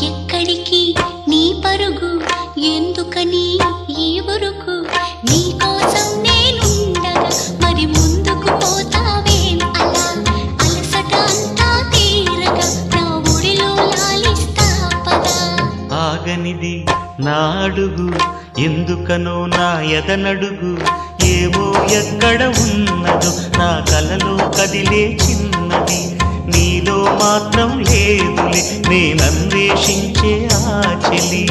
ఎక్కడికి నీ పరుగు, ఎందుకని ఈ ఉరుకు? నీ కోసం నేనుండగా మరి ముందుకు పోతావేం అలా? అలసట అంతా తీరగా నా ఒడిలో లాలిస్తా పదా. ఆగనిది నా అడుగు, ఎందుకనో నా ఎదనడుగు. ఏవో ఎక్కడ ఉన్నదో నా కలలో కదిలే చిన్నది. నీలో మాత్రం లేదులే నేనన్వేషించే ఆ చెలి.